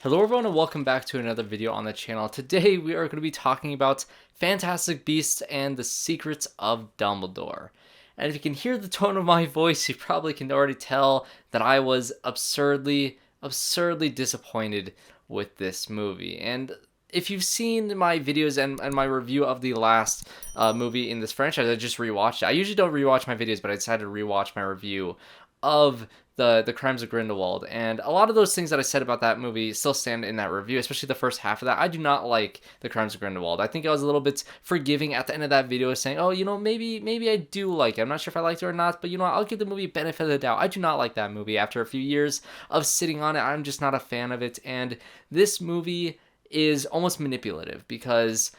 Hello everyone and welcome back to another video on the channel. Today we are going to be talking about Fantastic Beasts and the Secrets of Dumbledore. And if you can hear the tone of my voice, you probably can already tell that I was absurdly disappointed with this movie. And if you've seen my videos and my review of the last movie in this franchise, I just rewatched it. I usually don't rewatch my videos, but I decided to rewatch my review of the Crimes of Grindelwald, and a lot of those things that I said about that movie still stand in that review, especially the first half of that. I do not like the Crimes of Grindelwald. I think I was a little bit forgiving at the end of that video, saying, oh, you know, maybe I do like it. I'm not sure if I liked it or not, but you know, I'll give the movie a benefit of the doubt. I do not like that movie. After a few years of sitting on it, I'm just not a fan of it, and this movie is almost manipulative because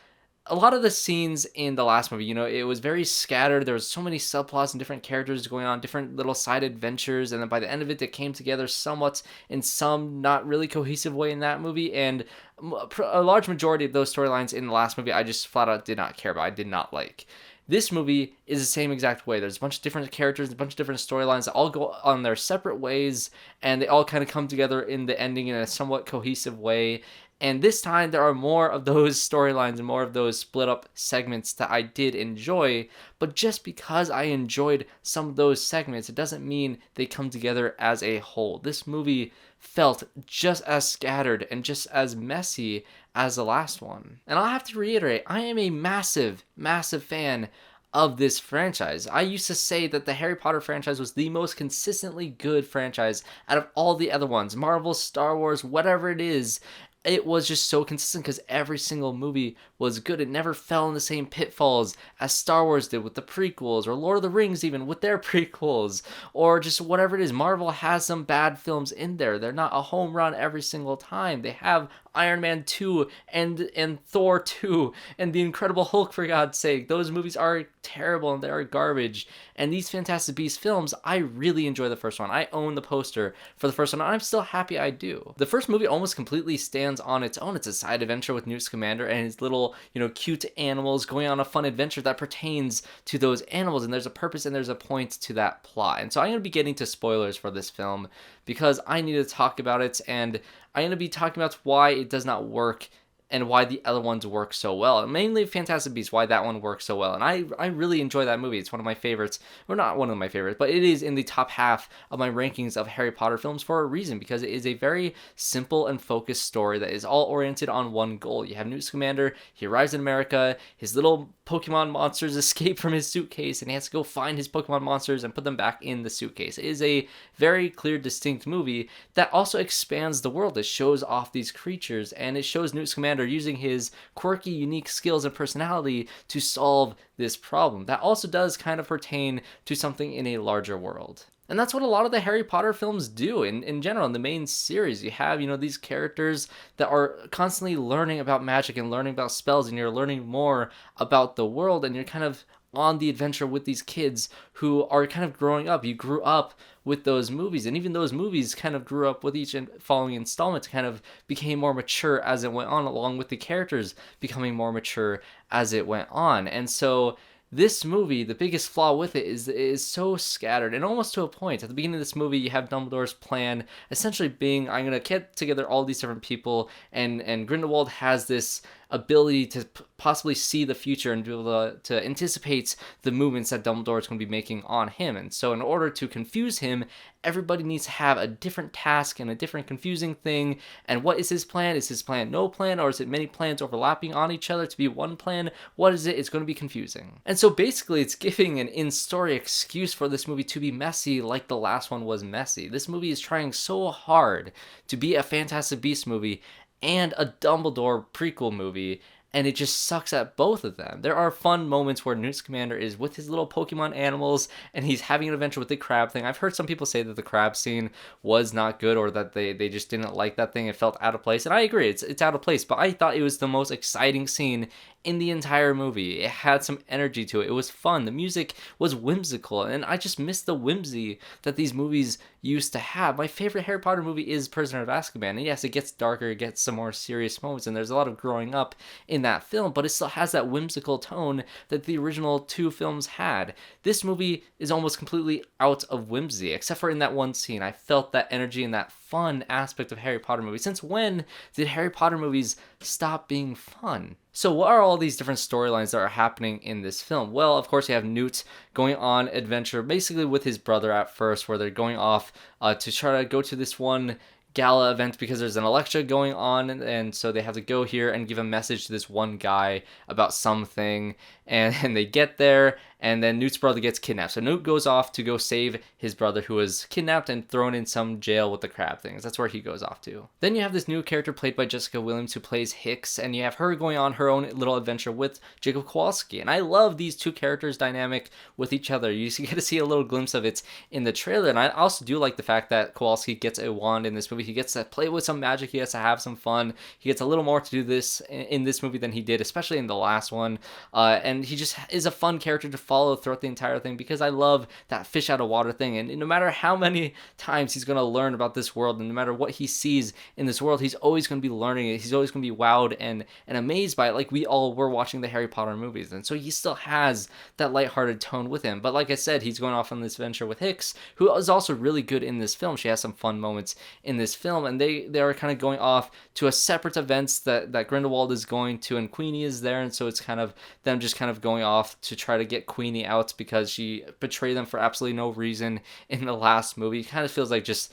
a lot of the scenes in the last movie, you know, it was very scattered. There was so many subplots and different characters going on, different little side adventures, and then by the end of it, it came together somewhat in some not really cohesive way in that movie, and a large majority of those storylines in the last movie, I just flat out did not care about. I did not like. This movie is the same exact way. There's a bunch of different characters, a bunch of different storylines that all go on their separate ways, and they all kind of come together in the ending in a somewhat cohesive way. And this time, there are more of those storylines and more of those split up segments that I did enjoy. But just because I enjoyed some of those segments, it doesn't mean they come together as a whole. This movie felt just as scattered and just as messy as the last one. And I'll have to reiterate, I am a massive fan of this franchise. I used to say that the Harry Potter franchise was the most consistently good franchise out of all the other ones. Marvel, Star Wars, whatever it is. It was just so consistent because every single movie was good. It never fell in the same pitfalls as Star Wars did with the prequels, or Lord of the Rings even with their prequels, or just whatever it is. Marvel has some bad films in there. They're not a home run every single time. They have Iron Man 2 and Thor 2 and The Incredible Hulk, for God's sake. Those movies are terrible and they are garbage. And these Fantastic Beasts films, I really enjoy the first one. I own the poster for the first one, and I'm still happy I do. The first movie almost completely stands on its own. It's a side adventure with Newt Scamander and his little, you know, cute animals going on a fun adventure that pertains to those animals, and there's a purpose and there's a point to that plot. And so I'm going to be getting to spoilers for this film because I need to talk about it, and I'm going to be talking about why it does not work and why the other ones work so well. And mainly Fantastic Beasts, why that one works so well. And I really enjoy that movie. It's one of my favorites. Well, not one of my favorites, but it is in the top half of my rankings of Harry Potter films for a reason, because it is a very simple and focused story that is all oriented on one goal. You have Newt Scamander, he arrives in America, his little Pokemon monsters escape from his suitcase, and he has to go find his Pokemon monsters and put them back in the suitcase. It is a very clear, distinct movie that also expands the world. It shows off these creatures, and it shows Newt Scamander using his quirky, unique skills and personality to solve this problem. That also does kind of pertain to something in a larger world. And that's what a lot of the Harry Potter films do in general. In the main series, you have, you know, these characters that are constantly learning about magic and learning about spells, and you're learning more about the world, and you're kind of on the adventure with these kids who are kind of growing up. You grew up with those movies, and even those movies kind of grew up with each following installment, kind of became more mature as it went on, along with the characters becoming more mature as it went on. And so this movie, the biggest flaw with it is so scattered, and almost to a point. At the beginning of this movie, you have Dumbledore's plan essentially being, I'm going to get together all these different people, and Grindelwald has this ability to possibly see the future and be able to anticipate the movements that Dumbledore is going to be making on him. And so in order to confuse him, everybody needs to have a different task and a different confusing thing. And what is his plan? Is his plan no plan, or is it many plans overlapping on each other to be one plan? What is it? It's going to be confusing. And so basically it's giving an in-story excuse for this movie to be messy, like the last one was messy. This movie is trying so hard to be a Fantastic Beasts movie and a Dumbledore prequel movie, and it just sucks at both of them. There are fun moments where Newt Scamander is with his little Pokemon animals, and he's having an adventure with the crab thing. I've heard some people say that the crab scene was not good, or that they just didn't like that thing. It felt out of place, and I agree, it's out of place, but I thought it was the most exciting scene in the entire movie. It had some energy to it. It was fun. The music was whimsical, and I just miss the whimsy that these movies used to have. My favorite Harry Potter movie is Prisoner of Azkaban, and yes, it gets darker, it gets some more serious moments, and there's a lot of growing up in that film, but it still has that whimsical tone that the original two films had. This movie is almost completely out of whimsy, except for in that one scene. I felt that energy and that fun aspect of Harry Potter movies. Since when did Harry Potter movies stop being fun? So what are all these different storylines that are happening in this film? Well, of course, you have Newt going on adventure basically with his brother at first, where they're going off to try to go to this one gala event because there's an election going on, and so they have to go here and give a message to this one guy about something, and they get there, and then Newt's brother gets kidnapped. So Newt goes off to go save his brother who was kidnapped and thrown in some jail with the crab things. That's where he goes off to. Then you have this new character played by Jessica Williams who plays Hicks, and you have her going on her own little adventure with Jacob Kowalski. And I love these two characters' dynamic with each other. You get to see a little glimpse of it in the trailer, and I also do like the fact that Kowalski gets a wand in this movie. He gets to play with some magic, he gets to have some fun, he gets a little more to do this in this movie than he did, especially in the last one, and he just is a fun character to follow throughout the entire thing because I love that fish out of water thing, and no matter how many times he's going to learn about this world, and no matter what he sees in this world, he's always going to be learning it, he's always going to be wowed and amazed by it, like we all were watching the Harry Potter movies. And so he still has that lighthearted tone with him, but like I said, he's going off on this venture with Hicks, who is also really good in this film. She has some fun moments in this film, and they are kind of going off to a separate events that Grindelwald is going to, and Queenie is there, and so it's kind of them just kind of going off to try to get Queenie out because she betrayed them for absolutely no reason in the last movie. It kind of feels like just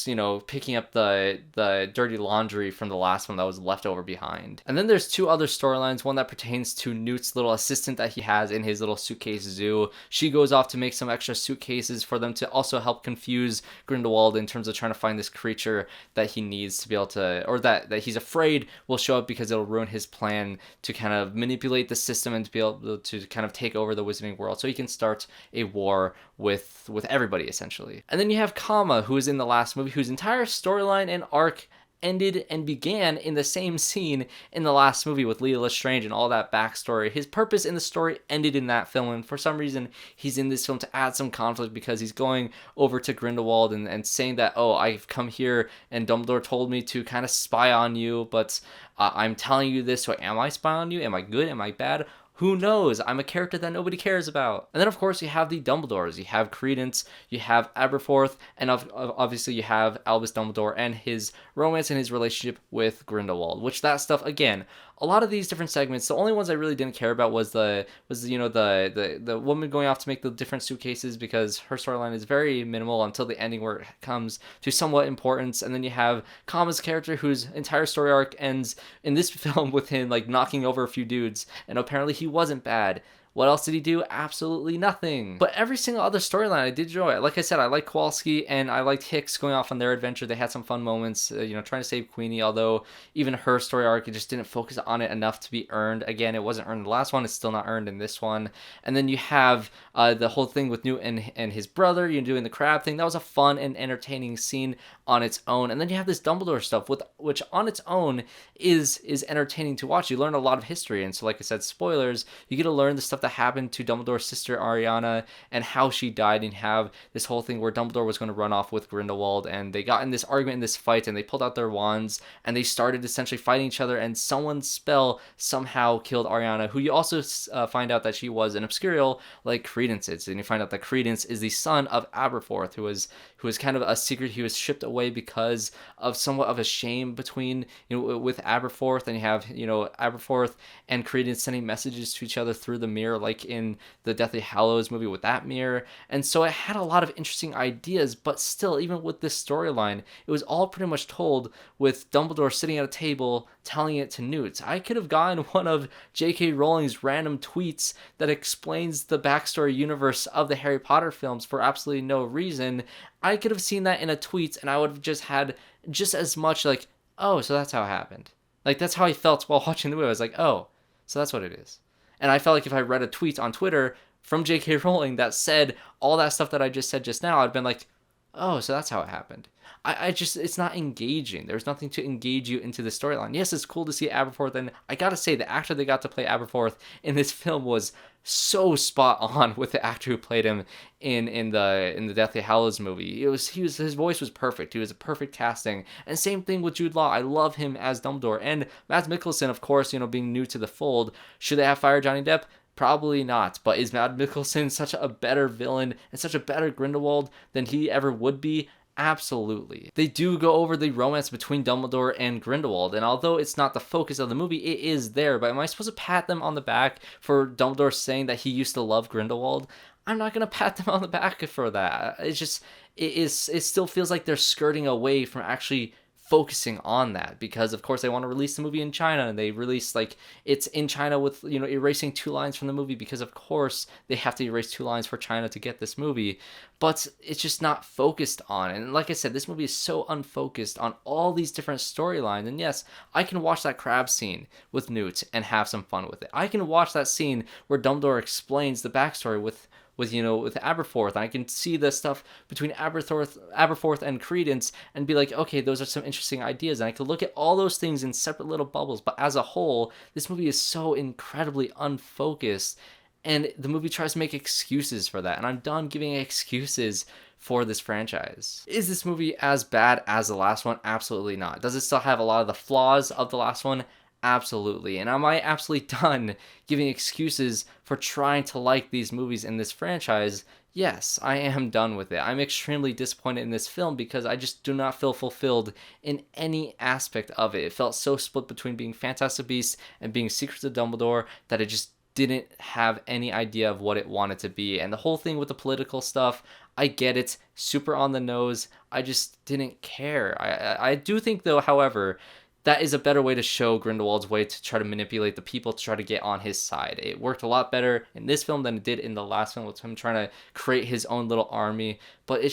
you know, picking up the dirty laundry from the last one that was left over behind. And then there's two other storylines, one that pertains to Newt's little assistant that he has in his little suitcase zoo. She goes off to make some extra suitcases for them to also help confuse Grindelwald in terms of trying to find this creature that he needs to be able to, or that he's afraid will show up because it'll ruin his plan to kind of manipulate the system and to be able to kind of take over the wizarding world so he can start a war with everybody essentially. And then you have Kama, who is in the last movie, whose entire storyline and arc ended and began in the same scene in the last movie with Leta Lestrange and all that backstory. His purpose in the story ended in that film, and for some reason he's in this film to add some conflict because he's going over to Grindelwald and saying that, oh, I've come here and Dumbledore told me to kind of spy on you, but I'm telling you this, so am I spy on you? Am I good? Am I bad? Who knows? I'm a character that nobody cares about. And then, of course, you have the Dumbledores. You have Credence, you have Aberforth, and obviously you have Albus Dumbledore and his romance and his relationship with Grindelwald, which that stuff, again, a lot of these different segments, the only ones I really didn't care about was the woman going off to make the different suitcases because her storyline is very minimal until the ending where it comes to somewhat importance. And then you have Kama's character whose entire story arc ends in this film with him like knocking over a few dudes, and apparently he wasn't bad. What else did he do? Absolutely nothing. But every single other storyline I did enjoy. Like I said, I liked Kowalski and I liked Hicks going off on their adventure. They had some fun moments, trying to save Queenie, although even her story arc, it just didn't focus on it enough to be earned. Again, it wasn't earned in the last one. It's still not earned in this one. And then you have the whole thing with Newt and his brother, doing the crab thing. That was a fun and entertaining scene on its own. And then you have this Dumbledore stuff, which on its own is entertaining to watch. You learn a lot of history. And so, like I said, spoilers, you get to learn the stuff that happened to Dumbledore's sister Ariana and how she died, and have this whole thing where Dumbledore was going to run off with Grindelwald, and they got in this argument, in this fight, and they pulled out their wands and they started essentially fighting each other, and someone's spell somehow killed Ariana, who you also find out that she was an Obscurial like Credence is, and you find out that Credence is the son of Aberforth, who was kind of a secret. He was shipped away because of somewhat of a shame between with Aberforth, and you have Aberforth and Credence sending messages to each other through the mirror, like in the Deathly Hallows movie with that mirror. And so it had a lot of interesting ideas, but still, even with this storyline, it was all pretty much told with Dumbledore sitting at a table telling it to Newt. I could have gotten one of J.K. Rowling's random tweets that explains the backstory universe of the Harry Potter films for absolutely no reason. I could have seen that in a tweet, and I would have just had just as much like, oh, so that's how it happened. Like, that's how I felt while watching the movie. I was like, oh, so that's what it is. And I felt like if I read a tweet on Twitter from J.K. Rowling that said all that stuff that I just said just now, I'd been like, Oh, so that's how it happened. I just, it's not engaging. There's nothing to engage you into the storyline. Yes, it's cool to see Aberforth, and I gotta say, the actor they got to play Aberforth in this film was so spot on with the actor who played him in the Deathly Hallows movie. His voice was perfect. He was a perfect casting. And same thing with Jude Law. I love him as Dumbledore. And Mads Mikkelsen, of course, being new to the fold. Should they have fired Johnny Depp? Probably not, but is Mads Mikkelsen such a better villain and such a better Grindelwald than he ever would be? Absolutely. They do go over the romance between Dumbledore and Grindelwald, and although it's not the focus of the movie, it is there. But am I supposed to pat them on the back for Dumbledore saying that he used to love Grindelwald? I'm not gonna pat them on the back for that. It's just, it still feels like they're skirting away from actually focusing on that, because of course they want to release the movie in China, and they release, like, it's in China with erasing 2 lines from the movie, because of course they have to erase 2 lines for China to get this movie. But it's just not focused on, and like I said, this movie is so unfocused on all these different storylines. And yes, I can watch that crab scene with Newt and have some fun with it. I can watch that scene where Dumbledore explains the backstory with Aberforth, and I can see the stuff between Aberforth and Credence and be like, okay, those are some interesting ideas, and I could look at all those things in separate little bubbles. But as a whole, this movie is so incredibly unfocused, and the movie tries to make excuses for that, and I'm done giving excuses for this franchise. Is this movie as bad as the last one? Absolutely not. Does it still have a lot of the flaws of the last one? Absolutely. And am I absolutely done giving excuses for trying to like these movies in this franchise? Yes, I am done with it. I'm extremely disappointed in this film because I just do not feel fulfilled in any aspect of it. It felt so split between being Fantastic Beasts and being Secrets of Dumbledore that it just didn't have any idea of what it wanted to be. And the whole thing with the political stuff, I get it, super on the nose. I just didn't care. I do think, though, however, that is a better way to show Grindelwald's way to try to manipulate the people to try to get on his side. It worked a lot better in this film than it did in the last film, with him trying to create his own little army. But I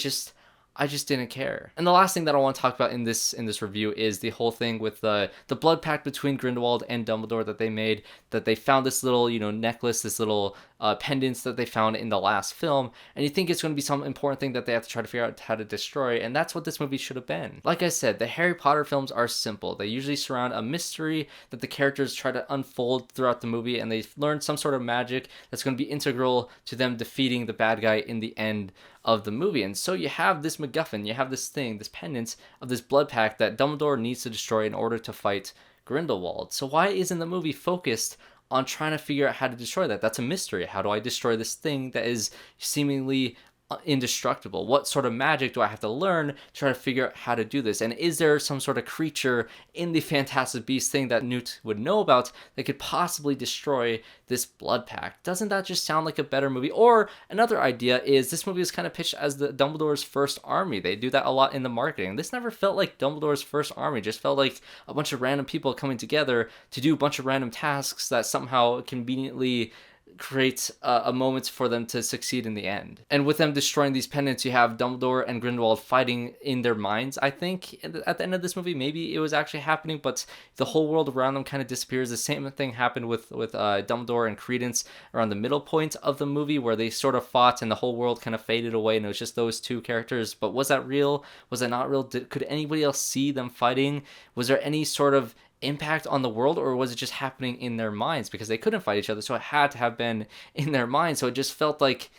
just didn't care. And the last thing that I want to talk about in this review is the whole thing with the blood pact between Grindelwald and Dumbledore that they made, that they found this little, necklace, this little pendants that they found in the last film, and you think it's going to be some important thing that they have to try to figure out how to destroy, and that's what this movie should have been. Like I said, the Harry Potter films are simple. They usually surround a mystery that the characters try to unfold throughout the movie, and they learn some sort of magic that's going to be integral to them defeating the bad guy in the end of the movie. And so you have this MacGuffin, you have this thing, this pendant of this blood pact that Dumbledore needs to destroy in order to fight Grindelwald. So why isn't the movie focused on trying to figure out how to destroy that? That's a mystery. How do I destroy this thing that is seemingly indestructible? What sort of magic do I have to learn to try to figure out how to do this? And is there some sort of creature in the Fantastic Beasts thing that Newt would know about that could possibly destroy this blood pact? Doesn't that just sound like a better movie? Or another idea is this movie is kind of pitched as the Dumbledore's first army. They do that a lot in the marketing. This never felt like Dumbledore's first army. It just felt like a bunch of random people coming together to do a bunch of random tasks that somehow conveniently creates a moment for them to succeed in the end. And with them destroying these pendants, you have Dumbledore and Grindelwald fighting in their minds, I think, at the end of this movie. Maybe it was actually happening, but the whole world around them kind of disappears. The same thing happened with Dumbledore and Credence around the middle point of the movie, where they sort of fought and the whole world kind of faded away and it was just those two characters. But was that real? Was that not real? Could anybody else see them fighting? Was there any sort of impact on the world, or was it just happening in their minds because they couldn't fight each other, so it had to have been in their minds? So it just felt like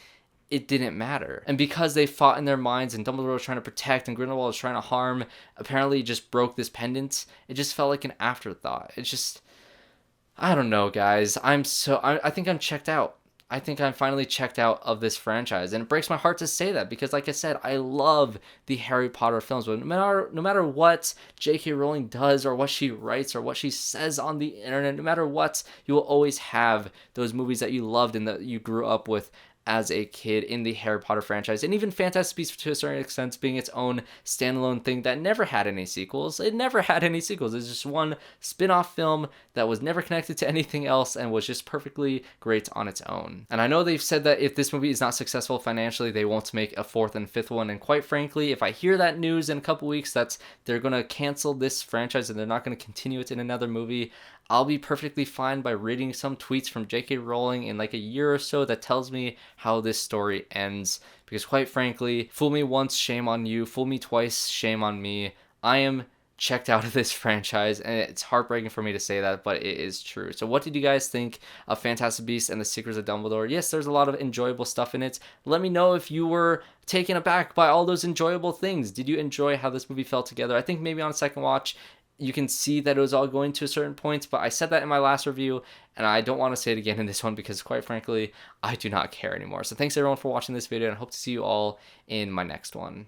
it didn't matter. And because they fought in their minds and Dumbledore was trying to protect and Grindelwald was trying to harm, apparently just broke this pendant, it just felt like an afterthought. It's just, I don't know, guys. I think I'm checked out. I think I'm finally checked out of this franchise, and it breaks my heart to say that because, like I said, I love the Harry Potter films. But no matter what J.K. Rowling does or what she writes or what she says on the internet, no matter what, you will always have those movies that you loved and that you grew up with as a kid in the Harry Potter franchise, and even Fantastic Beasts to a certain extent being its own standalone thing that never had any sequels. It never had any sequels. It's just one spin-off film that was never connected to anything else and was just perfectly great on its own. And I know they've said that if this movie is not successful financially, they won't make a 4th and 5th one. And quite frankly, if I hear that news in a couple weeks that they're going to cancel this franchise and they're not going to continue it in another movie, I'll be perfectly fine by reading some tweets from J.K. Rowling in like a year or so that tells me how this story ends. Because quite frankly, fool me once, shame on you. Fool me twice, shame on me. I am checked out of this franchise, and it's heartbreaking for me to say that, but it is true. So what did you guys think of Fantastic Beasts and the Secrets of Dumbledore? Yes, there's a lot of enjoyable stuff in it. Let me know if you were taken aback by all those enjoyable things. Did you enjoy how this movie felt together? I think maybe on a second watch, you can see that it was all going to a certain point, but I said that in my last review, and I don't want to say it again in this one because, quite frankly, I do not care anymore. So thanks everyone for watching this video, and I hope to see you all in my next one.